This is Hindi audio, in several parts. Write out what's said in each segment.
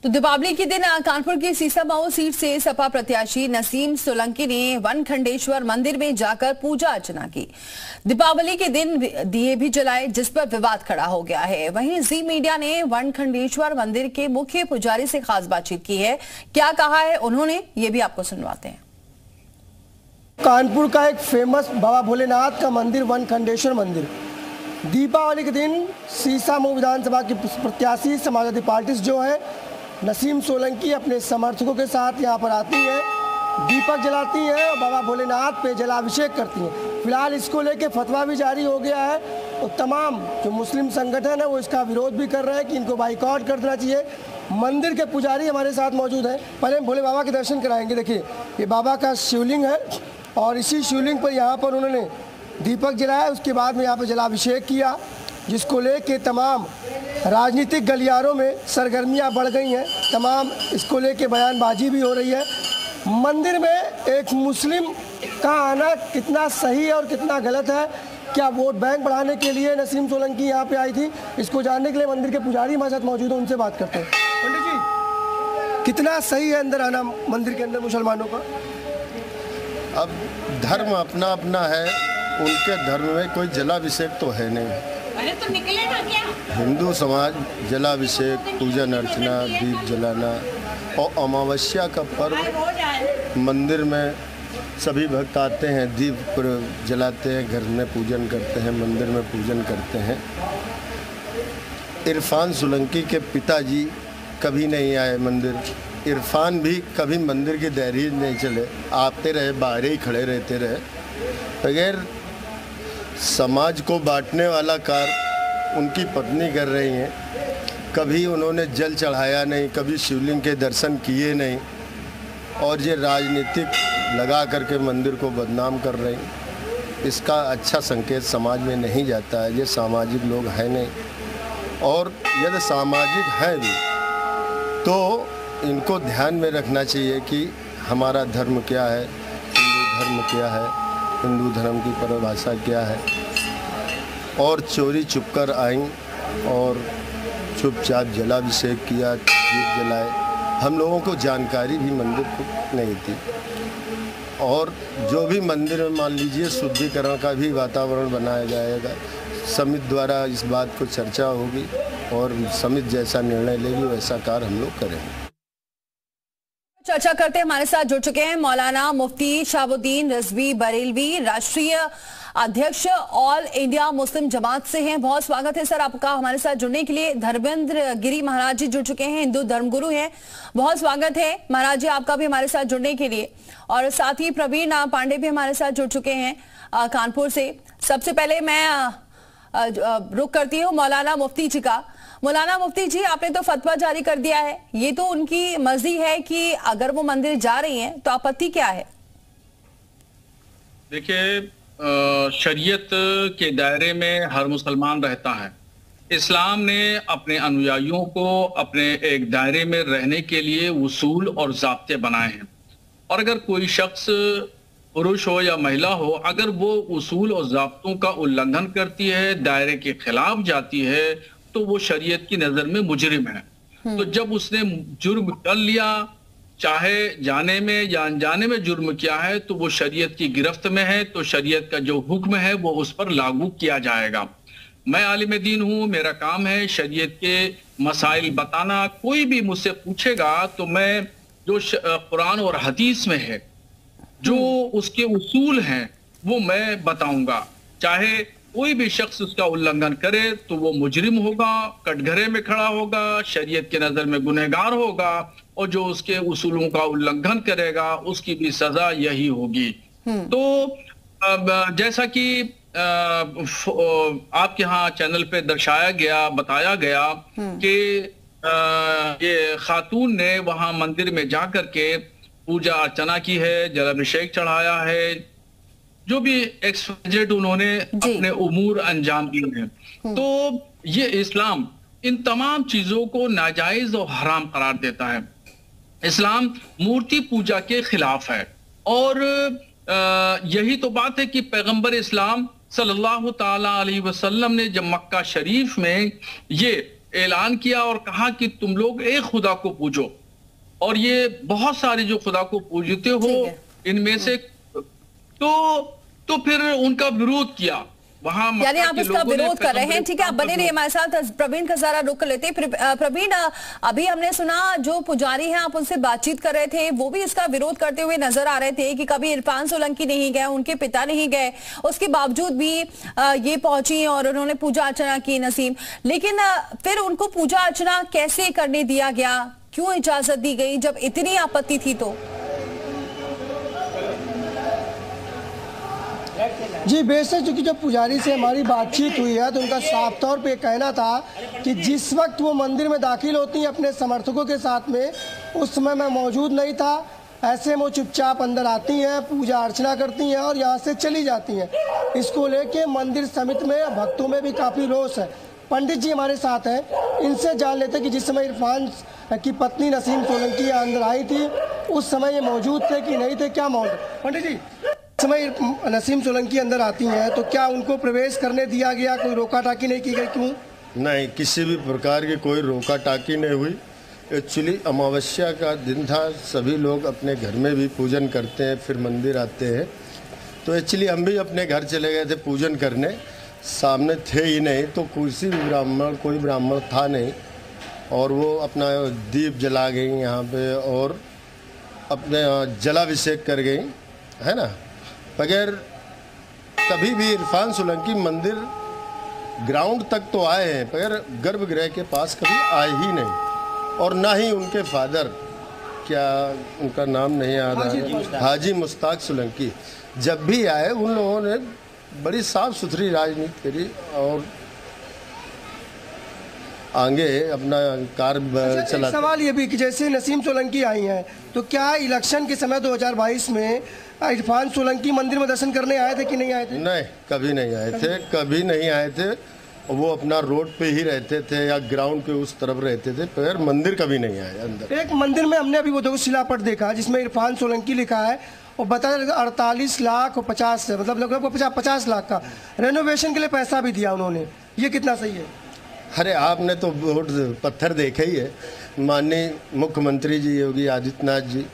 तो दीपावली के दिन कानपुर की सीसामऊ सीट से सपा प्रत्याशी नसीम सोलंकी ने वनखंडेश्वर मंदिर में जाकर पूजा अर्चना की। दीपावली के दिन दिए भी जलाए, जिस पर विवाद खड़ा हो गया है। वहीं जी मीडिया ने वनखंडेश्वर मंदिर के मुख्य पुजारी से खास बातचीत की है। क्या कहा है उन्होंने, ये भी आपको सुनवाते हैं। कानपुर का एक फेमस बाबा भोलेनाथ का मंदिर वनखंडेश्वर मंदिर, दीपावली के दिन सीसामऊ विधानसभा की प्रत्याशी समाजवादी पार्टी जो है नसीम सोलंकी अपने समर्थकों के साथ यहाँ पर आती है, दीपक जलाती है और बाबा भोलेनाथ पे जलाभिषेक करती हैं। फिलहाल इसको लेके फतवा भी जारी हो गया है और तमाम जो मुस्लिम संगठन है वो इसका विरोध भी कर रहे हैं कि इनको बाइकआउट कर देना चाहिए। मंदिर के पुजारी हमारे साथ मौजूद हैं, पहले हम भोले बाबा के दर्शन कराएंगे। देखिए ये बाबा का शिवलिंग है और इसी शिवलिंग पर यहाँ पर उन्होंने दीपक जलाया, उसके बाद में यहाँ पर जलाभिषेक किया, जिसको लेके तमाम राजनीतिक गलियारों में सरगर्मियाँ बढ़ गई हैं। तमाम इसको लेके बयानबाजी भी हो रही है। मंदिर में एक मुस्लिम का आना कितना सही है और कितना गलत है, क्या वोट बैंक बढ़ाने के लिए नसीम सोलंकी यहाँ पे आई थी, इसको जानने के लिए मंदिर के पुजारी हमारे साथ मौजूद हैं, उनसे बात करते हैं। पंडित जी, कितना सही है अंदर आना मंदिर के अंदर मुसलमानों का? अब धर्म अपना अपना है, उनके धर्म में कोई जलाभिषेक तो है नहीं। अरे तो निकले ना क्या? हिंदू समाज जलाभिषेक, पूजन अर्चना, दीप जलाना और अमावस्या का पर्व मंदिर में सभी भक्त आते हैं, दीप जलाते हैं, घर में पूजन करते हैं, मंदिर में पूजन करते हैं। इरफान सोलंकी के पिताजी कभी नहीं आए मंदिर, इरफान भी कभी मंदिर की दहलीज नहीं चले, आते रहे, बाहर ही खड़े रहते रहे। बगैर समाज को बांटने वाला कार्य उनकी पत्नी कर रही हैं। कभी उन्होंने जल चढ़ाया नहीं, कभी शिवलिंग के दर्शन किए नहीं, और ये राजनीतिक लगा करके मंदिर को बदनाम कर रही हैं। इसका अच्छा संकेत समाज में नहीं जाता है। ये सामाजिक लोग हैं नहीं, और यदि सामाजिक हैं भी तो इनको ध्यान में रखना चाहिए कि हमारा धर्म क्या है, हिंदू धर्म क्या है, हिंदू धर्म की परिभाषा क्या है। और चोरी छुपकर आई और चुपचाप जलाभिषेक किया, दीप जलाए। हम लोगों को जानकारी भी मंदिर को नहीं थी, और जो भी मंदिर में मान लीजिए शुद्धिकरण का भी वातावरण बनाया जाएगा। समिति द्वारा इस बात को चर्चा होगी और समिति जैसा निर्णय लेगी वैसा कार्य हम लोग करेंगे। चर्चा करते हमारे साथ जुड़ चुके हैं मौलाना मुफ्ती शहाबुद्दीन रिजवी बरेलवी, राष्ट्रीय अध्यक्ष ऑल इंडिया मुस्लिम जमात से हैं। बहुत स्वागत है सर आपका हमारे साथ जुड़ने के लिए। धर्मेंद्र गिरी महाराज जी जुड़ चुके हैं, हिंदू धर्मगुरु हैं। बहुत स्वागत है महाराज जी आपका भी हमारे साथ जुड़ने के लिए। और साथ ही प्रवीण पांडे भी हमारे साथ जुड़ चुके हैं कानपुर से। सबसे पहले मैं रुक करती हूँ मौलाना मुफ्ती जी का। मौलाना मुफ्ती जी, आपने तो फतवा जारी कर दिया है, ये तो उनकी मर्जी है कि अगर वो मंदिर जा रही हैं तो आपत्ति क्या है? देखिए, शरीयत के दायरे में हर मुसलमान रहता है। इस्लाम ने अपने अनुयायियों को अपने एक दायरे में रहने के लिए उसूल और ज़ाब्ते बनाए हैं, और अगर कोई शख्स पुरुष हो या महिला हो, अगर वो उसूल और ज़ाब्तों का उल्लंघन करती है, दायरे के खिलाफ जाती है, तो वो शरीयत की नजर में मुजरिम है। तो जब उसने जुर्म कर लिया, चाहे जाने में या अनजाने में जुर्म किया है, तो वो शरीयत की गिरफ्त में है, तो शरीयत का जो हुक्म है वो उस पर लागू किया जाएगा। मैं आलिम दीन हूँ, मेरा काम है शरीयत के मसाइल बताना। कोई भी मुझसे पूछेगा तो मैं जो कुरान और हदीस में है, जो उसके उसूल हैं, वो मैं बताऊंगा। चाहे कोई भी शख्स उसका उल्लंघन करे तो वो मुजरिम होगा, कटघरे में खड़ा होगा, शरीयत के नजर में गुनहगार होगा, और जो उसके उसूलों का उल्लंघन करेगा उसकी भी सजा यही होगी। तो जैसा कि आपके यहाँ चैनल पे दर्शाया गया, बताया गया कि ये खातून ने वहां मंदिर में जा करके पूजा अर्चना की है, जलाभिषेक चढ़ाया है, जो भी एक्सजेड उन्होंने अपने उमूर अंजाम दिए हैं। तो ये इस्लाम इन तमाम चीजों को नाजायज और हराम करार देता है। इस्लाम मूर्ति पूजा के खिलाफ है, और यही तो बात है कि पैगंबर इस्लाम सल्लल्लाहु ताला अलैहि वसल्लम ने जब मक्का शरीफ में ये ऐलान किया और कहा कि तुम लोग एक खुदा को पूजो, और ये बहुत सारे जो खुदा को पूजते हो इनमें से तो फिर उनका विरोध किया वहां, यानी आप इसका विरोध कर रहे हैं। ठीक है, आप बने रहिए हमारे साथ। प्रवीण का जरा रुक लेते हैं। प्रवीण, अभी हमने सुना जो पुजारी हैं, आप उनसे बातचीत कर रहे थे, वो भी इसका विरोध करते हुए नजर आ रहे थे कि कभी इरफान सोलंकी नहीं गए, उनके पिता नहीं गए, उसके बावजूद भी ये पहुंची और उन्होंने पूजा अर्चना की नसीम। लेकिन फिर उनको पूजा अर्चना कैसे करने दिया गया, क्यों इजाजत दी गई जब इतनी आपत्ति थी? तो जी बेशक, चूंकि जब पुजारी से हमारी बातचीत हुई है तो उनका साफ तौर पे कहना था कि जिस वक्त वो मंदिर में दाखिल होती हैं अपने समर्थकों के साथ में, उस समय मैं मौजूद नहीं था। ऐसे में वो चुपचाप अंदर आती हैं, पूजा अर्चना करती हैं और यहाँ से चली जाती हैं। इसको लेके मंदिर समिति में भक्तों में भी काफ़ी रोष है। पंडित जी हमारे साथ हैं, इनसे जान लेते कि जिस समय इरफान की पत्नी नसीम सोलंकी अंदर आई थी, उस समय ये मौजूद थे कि नहीं थे, क्या माहौल? पंडित जी, समय नसीम सोलंकी अंदर आती हैं तो क्या उनको प्रवेश करने दिया गया, कोई रोका टाकी नहीं की गई? क्यों? नहीं, किसी भी प्रकार की कोई रोका टाकी नहीं हुई। एक्चुअली अमावस्या का दिन था, सभी लोग अपने घर में भी पूजन करते हैं, फिर मंदिर आते हैं। तो एक्चुअली हम भी अपने घर चले गए थे पूजन करने, सामने थे ही नहीं, तो किसी भी ब्राह्मण, कोई ब्राह्मण था नहीं, और वो अपना दीप जला गई यहाँ पे और अपने जलाभिषेक कर गई, है ना। बगैर कभी भी इरफान सोलंकी मंदिर ग्राउंड तक तो आए हैं, बगैर गर्भगृह के पास कभी आए ही नहीं। और ना ही उनके फादर, क्या उनका नाम नहीं याद आ रहा, हाजी मुश्ताक सोलंकी, जब भी आए उन लोगों ने बड़ी साफ सुथरी राजनीति करी और आगे अपना कार्य चला। सवाल ये भी कि जैसे नसीम सोलंकी आई हैं तो क्या इलेक्शन के समय 2022 में इरफान सोलंकी मंदिर में दर्शन करने आए थे कि नहीं आए थे? नहीं, कभी नहीं आए थे, कभी नहीं आए थे। वो अपना रोड पे ही रहते थे या ग्राउंड के उस तरफ रहते थे, पर मंदिर कभी नहीं आए अंदर। एक मंदिर में हमने अभी वो देखो शिलापट देखा जिसमें इरफान सोलंकी लिखा है और बताया 48 लाख और 50 मतलब लगभग 50 लाख का रेनोवेशन के लिए पैसा भी दिया उन्होंने, ये कितना सही है? अरे आपने तो वोट पत्थर देखा ही है। माननीय मुख्यमंत्री जी योगी आदित्यनाथ जी,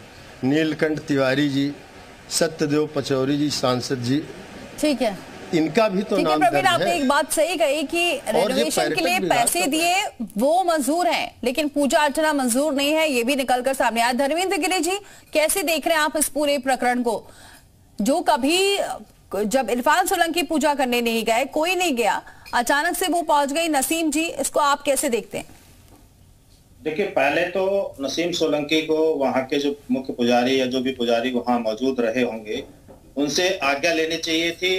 नीलकंठ तिवारी जी, सत्यदेव पचौरी जी, सांसद जी, ठीक है, इनका भी तो नाम दर्ज है। आपने एक बात सही कही कि रेनोवेशन के लिए पैसे दिए वो मंजूर है, लेकिन पूजा अर्चना मंजूर नहीं है, ये भी निकलकर सामने आया। धर्मेंद्र गिरी जी, कैसे देख रहे हैं आप इस पूरे प्रकरण को? जो कभी जब इरफान सोलंकी पूजा करने नहीं गए, कोई नहीं गया, अचानक से वो पहुंच गई नसीम जी, इसको आप कैसे देखते हैं? देखिए, पहले तो नसीम सोलंकी को वहां के जो मुख्य पुजारी या जो भी पुजारी वहां मौजूद रहे होंगे उनसे आज्ञा लेनी चाहिए थी।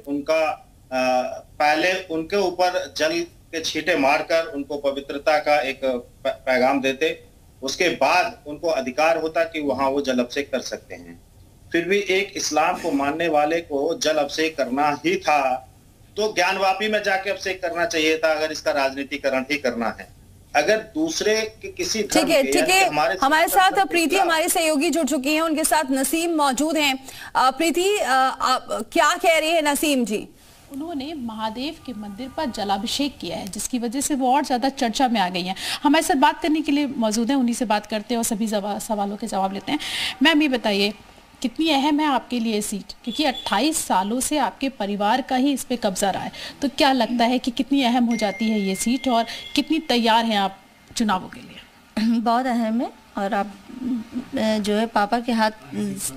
उनका पहले उनके ऊपर जल के छींटे मारकर उनको पवित्रता का एक पैगाम देते, उसके बाद उनको अधिकार होता कि वहां वो जल अभिषेक कर सकते हैं। फिर भी एक इस्लाम को मानने वाले को जल अभिषेक करना ही था तो ज्ञानवापी में जाके अभिषेक करना चाहिए था, अगर इसका राजनीतिकरण ही करना है। अगर दूसरे किसी ठीक है, हमारे साथ प्रीति हमारी सहयोगी जुड़ चुकी हैं, उनके साथ नसीम मौजूद हैं। प्रीति, क्या कह रही है नसीम जी? उन्होंने महादेव के मंदिर पर जलाभिषेक किया है, जिसकी वजह से वो और ज्यादा चर्चा में आ गई हैं। हमारे साथ बात करने के लिए मौजूद हैं, उन्हीं से बात करते हैं और सभी सवालों के जवाब लेते हैं। मैम, ये बताइए कितनी अहम है आपके लिए सीट, क्योंकि 28 सालों से आपके परिवार का ही इस पे कब्जा रहा है, तो क्या लगता है कि कितनी अहम हो जाती है ये सीट और कितनी तैयार हैं आप चुनावों के लिए? बहुत अहम है, और आप जो है पापा के हाथ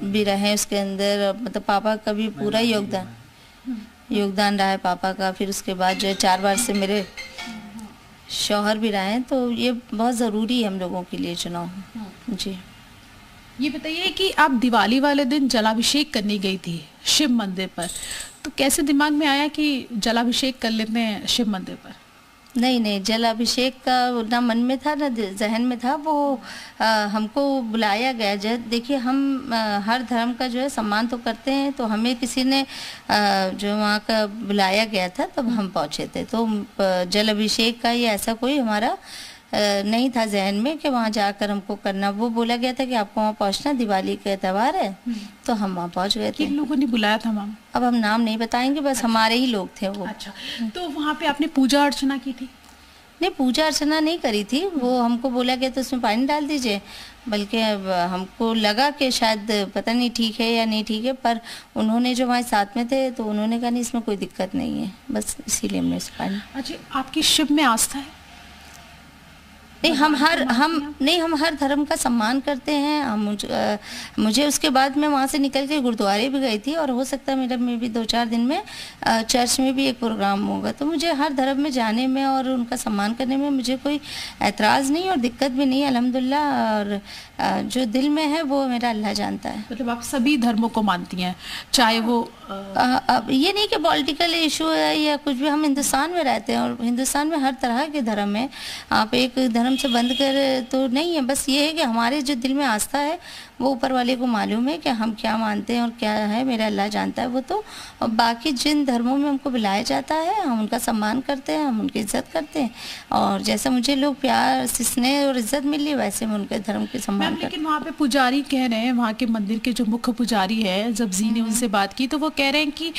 भी रहे उसके अंदर, मतलब पापा का भी पूरा योगदान रहा है पापा का। फिर उसके बाद जो है 4 बार से मेरे शौहर भी रहे हैं, तो ये बहुत ज़रूरी है हम लोगों के लिए चुनाव। जी, ये बताइए कि आप दिवाली वाले दिन जलाभिषेक करने गई थी शिव मंदिर पर, तो कैसे दिमाग में आया कि जलाभिषेक कर लेते हैं शिव मंदिर पर? नहीं, जलाभिषेक का ना मन में था ना जहन में था, वो हमको बुलाया गया। देखिए, हम हर धर्म का जो है सम्मान तो करते हैं, तो हमें किसी ने जो वहाँ का बुलाया गया था तब हम पहुँचे थे। तो जलाभिषेक का ये ऐसा कोई हमारा नहीं था जहन में कि वहाँ जाकर हमको करना। वो बोला गया था कि आपको वहाँ पहुँचना, दिवाली का त्यौहार है, तो हम वहाँ पहुँच गए थे। किन लोगों ने बुलाया था मैम? अब हम नाम नहीं बताएंगे, बस हमारे ही लोग थे वो। अच्छा, तो वहाँ पे आपने पूजा अर्चना की थी? नहीं, पूजा अर्चना नहीं करी थी, वो हमको बोला गया तो उसमें पानी डाल दीजिए, बल्कि अब हमको लगा कि शायद पता नहीं ठीक है या नहीं ठीक है, पर उन्होंने जो हमारे साथ में थे तो उन्होंने कहा नहीं इसमें कोई दिक्कत नहीं है, बस इसीलिए हमने इस पानी। अच्छा, आपकी शिव में आस्था है? नहीं, हम हर धर्म का सम्मान करते हैं। मुझे उसके बाद मैं वहाँ से निकल के गुरुद्वारे भी गई थी, और हो सकता है मेरा में भी 2-4 दिन में चर्च में भी एक प्रोग्राम होगा, तो मुझे हर धर्म में जाने में और उनका सम्मान करने में मुझे कोई ऐतराज़ नहीं और दिक्कत भी नहीं, अल्हम्दुलिल्लाह। और जो दिल में है वो मेरा अल्लाह जानता है। मतलब आप सभी धर्मों को मानती हैं, चाहे वो अब ये नहीं कि पॉलिटिकल इशू है या कुछ भी, हम हिंदुस्तान में रहते हैं और हिंदुस्तान में हर तरह के धर्म है, आप एक धर्म से बंद कर तो नहीं है। बस ये है कि हमारे जो दिल में आस्था है वो ऊपर वाले को मालूम है कि हम क्या मानते हैं और क्या है, मेरा अल्लाह जानता है वो तो। और बाकी जिन धर्मों में हमको बुलाया जाता है हम उनका सम्मान करते हैं, हम उनकी इज्जत करते हैं, और जैसा मुझे लोग प्यार स्नेह और इज्जत मिली वैसे मैं उनके धर्म के सम्मान करते हैं। लेकिन वहाँ पे पुजारी कह रहे हैं, वहाँ के मंदिर के जो मुख्य पुजारी है, जब जी ने उनसे बात की तो वो कह रहे हैं कि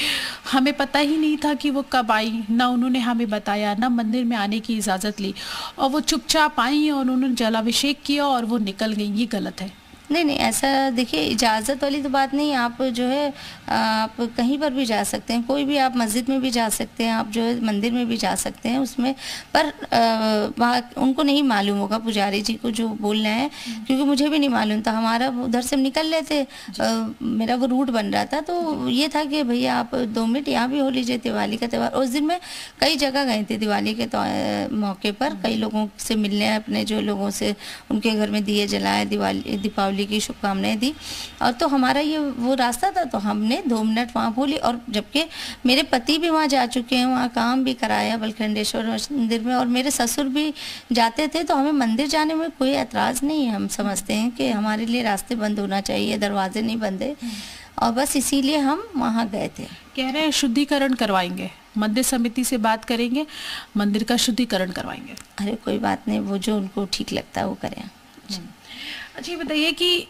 हमें पता ही नहीं था कि वो कब आई, ना उन्होंने हमें बताया, ना मंदिर में आने की इजाज़त ली, और वो चुपचाप आई और उन्होंने जलाभिषेक किया और वो निकल गई। ये गलत है? नहीं, ऐसा देखिए, इजाज़त वाली तो बात नहीं। आप जो है आप कहीं पर भी जा सकते हैं, कोई भी, आप मस्जिद में भी जा सकते हैं, आप जो है मंदिर में भी जा सकते हैं उसमें, पर वहाँ उनको नहीं मालूम होगा पुजारी जी को जो बोल रहे हैं, क्योंकि मुझे भी नहीं मालूम था। हमारा उधर से हम निकल रहे थे, मेरा वो रूट बन रहा था, तो ये था कि भैया आप 2 मिनट यहाँ भी हो लीजिए, दिवाली का त्यौहार। उस दिन मैं कई जगह गए थे दिवाली के मौके पर, कई लोगों से मिलने, अपने जो लोगों से उनके घर में दिए जलाए, दीपावली की शुभकामनाएं दी, और तो हमारा ये वो रास्ता था, तो हमने 2 मिनट वहाँ बोली। और जबकि मेरे पति भी वहाँ जा चुके हैं, वहाँ काम भी कराया बलखंडेश्वर मंदिर में, और मेरे ससुर भी जाते थे, तो हमें मंदिर जाने में कोई ऐतराज़ नहीं है। हम समझते हैं कि हमारे लिए रास्ते बंद होना चाहिए, दरवाजे नहीं बंद है, और बस इसीलिए हम वहाँ गए थे। कह रहे हैं शुद्धिकरण करवाएंगे, मंदिर समिति से बात करेंगे, मंदिर का शुद्धिकरण करवाएंगे। अरे कोई बात नहीं, वो जो उनको ठीक लगता है वो करें। अच्छा, ये बताइए कि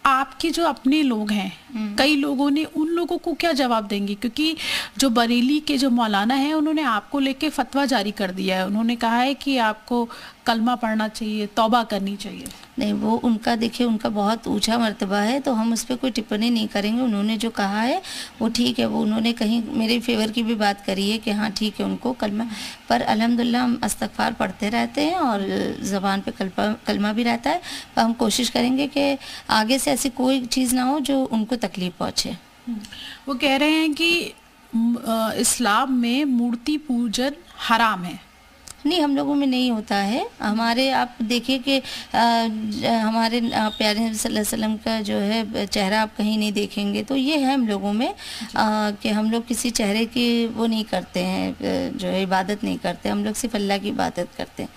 आपके जो अपने लोग हैं, कई लोगों ने, उन लोगों को क्या जवाब देंगे? क्योंकि जो बरेली के जो मौलाना हैं उन्होंने आपको लेके फतवा जारी कर दिया है, उन्होंने कहा है कि आपको कलमा पढ़ना चाहिए, तौबा करनी चाहिए। नहीं, वो उनका देखिए, उनका बहुत ऊंचा मर्तबा है, तो हम उस पर कोई टिप्पणी नहीं करेंगे। उन्होंने जो कहा है वो ठीक है, वो उन्होंने कहीं मेरे फेवर की भी बात करी है कि हाँ ठीक है उनको कलमा, पर अल्हम्दुलिल्लाह हम इस्तग़फ़ार पढ़ते रहते हैं और ज़बान पे कलमा भी रहता है, पर हम कोशिश करेंगे कि आगे से ऐसी कोई चीज़ ना हो जो उनको तकलीफ़ पहुँचे। वो कह रहे हैं कि इस्लाम में मूर्ति पूजन हराम है। नहीं, हम लोगों में नहीं होता है। हमारे, आप देखिए कि हमारे प्यारे नबी सल्लल्लाहु अलैहि वसल्लम का जो है चेहरा आप कहीं नहीं देखेंगे, तो ये है हम लोगों में कि हम लोग किसी चेहरे की वो नहीं करते हैं, जो है इबादत नहीं करते, हम लोग सिर्फ अल्लाह की इबादत करते हैं,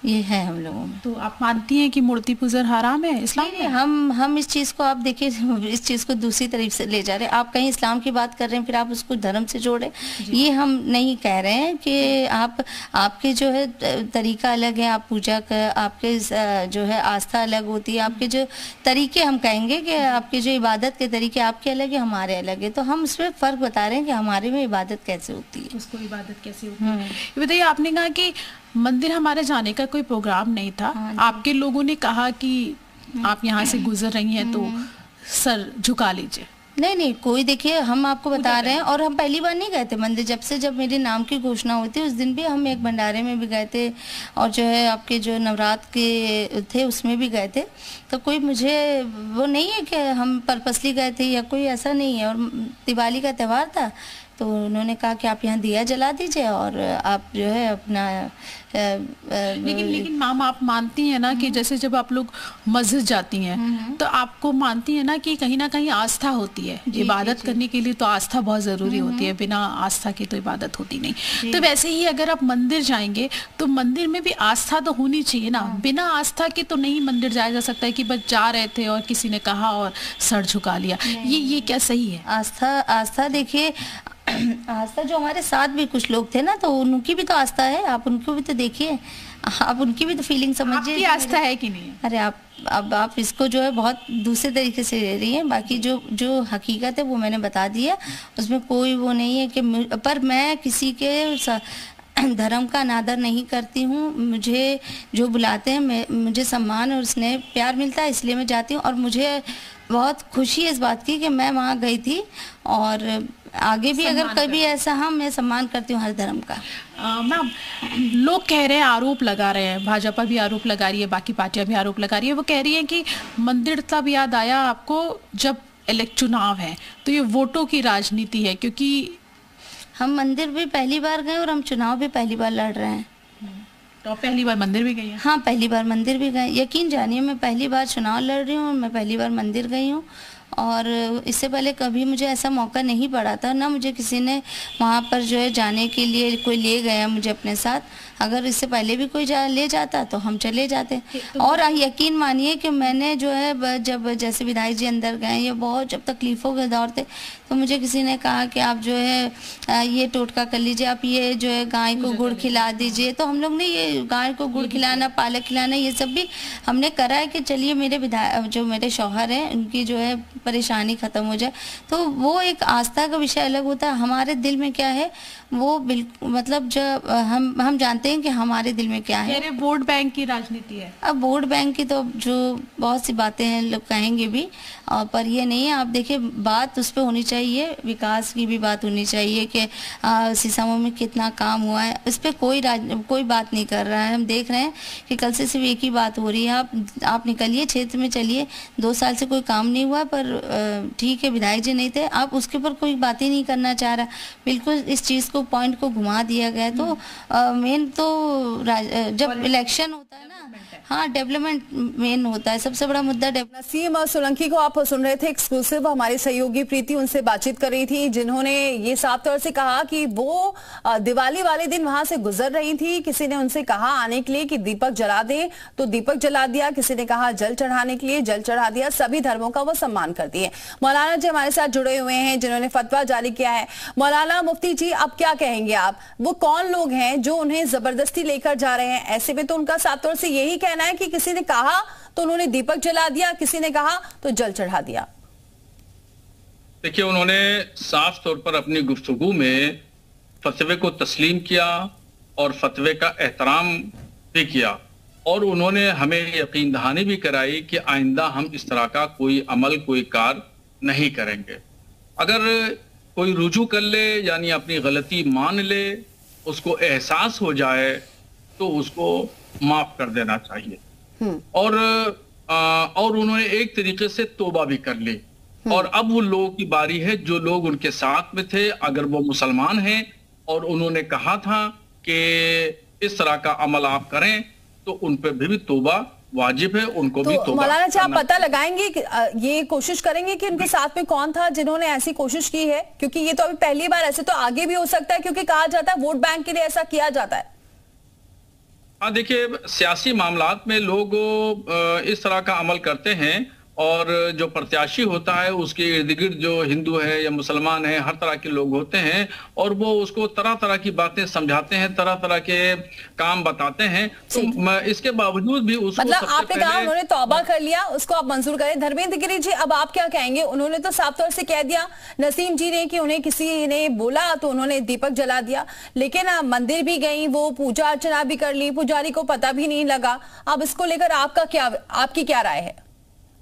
ये है हम लोगों में। तो आप मानती हैं कि मूर्ति पूजन हराम है इस्लाम में? हम इस चीज़ को, आप देखिए, इस चीज़ को दूसरी तरफ से ले जा रहे हैं। आप कहीं इस्लाम की बात कर रहे हैं, फिर आप उसको धर्म से जोड़े, ये हम नहीं कह रहे हैं कि आपके जो है तरीका अलग है, आप पूजा का, आपके जो है आस्था अलग होती है, आपके जो तरीके, हम कहेंगे कि आपके जो इबादत के तरीके आपके अलग है, हमारे अलग है, तो हम उसमें फ़र्क बता रहे हैं कि हमारे में इबादत कैसे होती है, उसको इबादत कैसे होती है। ये बताइए, आपने कहा कि मंदिर हमारे जाने का कोई प्रोग्राम नहीं था, आपके लोगों ने कहा कि आप यहाँ से गुजर रही हैं तो सर झुका लीजिए। नहीं, कोई, देखिए हम आपको बता रहे हैं, और हम पहली बार नहीं गए थे मंदिर, जब मेरे नाम की घोषणा हुई थी उस दिन भी हम एक भंडारे में भी गए थे, और जो है आपके जो नवरात्र के थे उसमें भी गए थे, तो कोई मुझे वो नहीं है कि हम पर्पसली गए थे या कोई ऐसा नहीं है। और दिवाली का त्यौहार था, तो उन्होंने कहा कि आप यहाँ दिया जला दीजिए और आप जो है अपना लेकिन माम, आप मानती हैं ना कि जैसे जब आप लोग मस्जिद जाती हैं तो आपको मानती हैं ना कि कहीं ना कहीं आस्था होती है, इबादत करने के लिए तो आस्था बहुत ज़रूरी होती है, बिना आस्था की तो इबादत होती नहीं। तो वैसे ही अगर आप मंदिर जाएंगे तो मंदिर में भी आस्था तो होनी चाहिए ना, बिना आस्था के तो नहीं मंदिर जाया जा सकता है कि बस जा रहे थे और किसी ने कहा और सर झुका लिया। ये क्या सही है? आस्था देखिए, आस्था जो हमारे साथ भी कुछ लोग थे ना, तो उनकी भी तो आस्था है, आप उनको भी तो देखिए, आप उनकी भी तो फीलिंग समझिए। आपकी आस्था है कि नहीं? अरे आप इसको जो है बहुत दूसरे तरीके से ले रही हैं, बाकी जो हकीकत है वो मैंने बता दी है, उसमें कोई वो नहीं है कि, पर मैं किसी के धर्म का अनादर नहीं करती हूँ। मुझे जो बुलाते हैं मुझे सम्मान और स्नेह प्यार मिलता है, इसलिए मैं जाती हूँ। और मुझे बहुत खुशी है इस बात की कि मैं वहाँ गई थी, और आगे भी अगर कभी ऐसा, हाँ, मैं सम्मान करती हूँ हर धर्म का। मैम, लोग कह रहे हैं, आरोप लगा रहे हैं, भाजपा भी आरोप लगा रही है, बाकी पार्टियां भी आरोप लगा रही है, वो कह रही है कि मंदिर तब याद आया आपको जब चुनाव है, तो ये वोटों की राजनीति है, क्योंकि हम मंदिर भी पहली बार गए और हम चुनाव भी पहली बार लड़ रहे हैं। तो पहली बार मंदिर भी गई है? हाँ, पहली बार मंदिर भी गए। यकीन जानिए, मैं पहली बार चुनाव लड़ रही हूँ और मैं पहली बार मंदिर गई हूँ, और इससे पहले कभी मुझे ऐसा मौका नहीं पड़ा था, ना मुझे किसी ने वहाँ पर जो है जाने के लिए कोई ले गया मुझे अपने साथ। अगर इससे पहले भी कोई ले जाता तो हम चले जाते। और यकीन मानिए कि मैंने जो है, जब जैसे विधायक जी अंदर गए, ये बहुत जब तकलीफ़ों के दौर थे, तो मुझे किसी ने कहा कि आप जो है ये टोटका कर लीजिए, आप ये जो है गाय को गुड़ खिला दीजिए। तो हम लोग ने ये गाय को गुड़ खिलाना, पालक खिलाना, ये सब भी हमने करा है कि चलिए मेरे विधायक जो मेरे शौहर हैं उनकी जो है परेशानी ख़त्म हो जाए। तो वो एक आस्था का विषय अलग होता है। हमारे दिल में क्या है वो बिल्कुल, मतलब जब हम जानते हैं कि हमारे दिल में क्या है। वोट बैंक की राजनीति है। अब वोट बैंक की तो जो बहुत सी बातें हैं लोग कहेंगे भी, पर ये नहीं है। आप देखिए, बात उस पर होनी चाहिए, विकास की भी बात होनी चाहिए कि सीसामऊ में कितना काम हुआ है, इस पर कोई बात नहीं कर रहा है। हम देख रहे हैं कि कल से सिर्फ एक ही बात हो रही है, आप निकलिए क्षेत्र में चलिए, 2 साल से कोई काम नहीं हुआ, पर ठीक है विधायक जी नहीं थे, आप उसके ऊपर कोई बात ही नहीं करना चाह रहा। बिल्कुल इस चीज़ को, पॉइंट को घुमा दिया गया। तो मेन तो जब इलेक्शन होता है ना, हाँ, डेवलपमेंट मेन होता है, सबसे बड़ा मुद्दा डेवलपमेंट। नसीम सोलंकी को आप सुन रहे थे, एक्सक्लूसिव हमारी सहयोगी प्रीति उनसे बातचीत कर रही थी, जिन्होंने ये साफ तौर से कहा कि वो दिवाली वाले दिन वहां से गुजर रही थी। किसी ने उनसे कहा आने के लिए कि दीपक जला दें, तो दीपक जला दिया। किसी ने कहा जल चढ़ाने के लिए, जल चढ़ा दिया। सभी धर्मों का वो सम्मान करती है। मौलाना जी हमारे साथ जुड़े हुए हैं, जिन्होंने फतवा जारी किया है। मौलाना मुफ्ती जी, अब क्या कहेंगे आप? वो कौन लोग हैं जो उन्हें जबरदस्ती लेकर जा रहे हैं? ऐसे में तो उनका साफ तौर से यही कहना है कि किसी ने कहा तो उन्होंने दीपक जला दिया, किसी ने कहा तो जल चढ़ा दिया। देखिए, उन्होंने साफ तौर पर अपनी गुफ्तगू में फतवे को तस्लीम किया और फतवे का एहतराम भी किया, और उन्होंने हमें यकीन दहानी भी कराई कि आइंदा हम इस तरह का कोई अमल, कोई कार नहीं करेंगे। अगर कोई रुजू कर ले, यानी अपनी गलती मान ले, उसको एहसास हो जाए, तो उसको माफ कर देना चाहिए। और उन्होंने एक तरीके से तौबा भी कर ली। और अब वो लोगों की बारी है जो लोग उनके साथ में थे, अगर वो मुसलमान हैं और उन्होंने कहा था कि इस तरह का अमल आप करें, तो उन पर भी तौबा वाजिब है, उनको तो भी तौबा। मौलाना जी, आप पता लगाएंगे कि ये कोशिश करेंगे कि उनके साथ में कौन था जिन्होंने ऐसी कोशिश की है? क्योंकि ये तो अभी पहली बार, ऐसे तो आगे भी हो सकता है, क्योंकि कहा जाता है वोट बैंक के लिए ऐसा किया जाता है। हाँ, देखिए, सियासी मामलात में लोग इस तरह का अमल करते हैं, और जो प्रत्याशी होता है उसके इर्द गिर्द जो हिंदू है या मुसलमान है, हर तरह के लोग होते हैं, और वो उसको तरह तरह की बातें समझाते हैं, तरह तरह के काम बताते हैं। तो इसके बावजूद भी उसको, मतलब आपने कहा उन्होंने तौबा कर लिया, उसको आप मंजूर करें। धर्मेंद्र गिरी जी, अब आप क्या कहेंगे? उन्होंने तो साफ तौर से कह दिया नसीम जी ने कि उन्हें किसी ने बोला तो उन्होंने दीपक जला दिया, लेकिन मंदिर भी गई, वो पूजा अर्चना भी कर ली, पुजारी को पता भी नहीं लगा। अब इसको लेकर आपकी क्या राय है?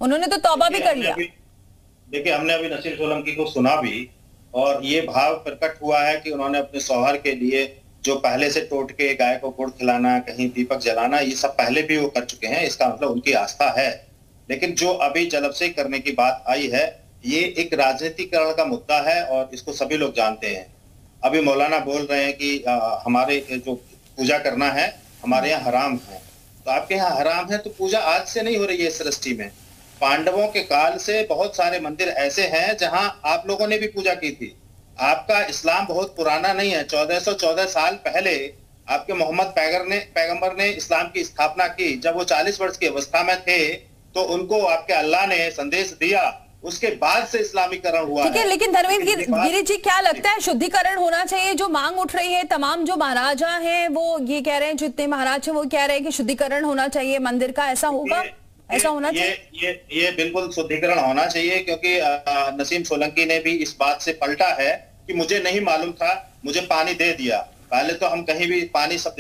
उन्होंने तो तौबा भी कर लिया। देखिए, हमने अभी नसीम सोलंकी को सुना भी, और ये भाव प्रकट हुआ है कि उन्होंने अपने शौहर के लिए जो पहले से टोट के गाय को गुड़ खिलाना, कहीं दीपक जलाना, ये सब पहले भी वो कर चुके हैं। इसका मतलब उनकी आस्था है। लेकिन जो अभी जलअफजाई करने की बात आई है, ये एक राजनीतिकरण का मुद्दा है, और इसको सभी लोग जानते हैं। अभी मौलाना बोल रहे हैं कि हमारे जो पूजा करना है हमारे यहाँ हराम है, तो आपके यहाँ हराम है, तो पूजा आज से नहीं हो रही है इस सृष्टि में। पांडवों के काल से बहुत सारे मंदिर ऐसे हैं जहां आप लोगों ने भी पूजा की थी। आपका इस्लाम बहुत पुराना नहीं है। 1414 साल पहले आपके मोहम्मद पैगंबर ने इस्लाम की स्थापना की। जब वो 40 वर्ष की अवस्था में थे तो उनको आपके अल्लाह ने संदेश दिया, उसके बाद से इस्लामीकरण हुआ। ठीक है, लेकिन धर्मेंद्र गिरी जी, क्या लगता है शुद्धिकरण होना चाहिए? जो मांग उठ रही है, तमाम जो महाराजा हैं वो ये कह रहे हैं, जितने महाराज हैं वो कह रहे हैं कि शुद्धिकरण होना चाहिए मंदिर का। ऐसा होगा? ऐसा होना चाहिए? ये बिल्कुल शुद्धिकरण होना चाहिए, क्योंकि नसीम सोलंकी ने भी इस बात से पलटा है कि मुझे नहीं मालूम था, मुझे पानी दे दिया। पहले तो हम कहीं भी पानी सब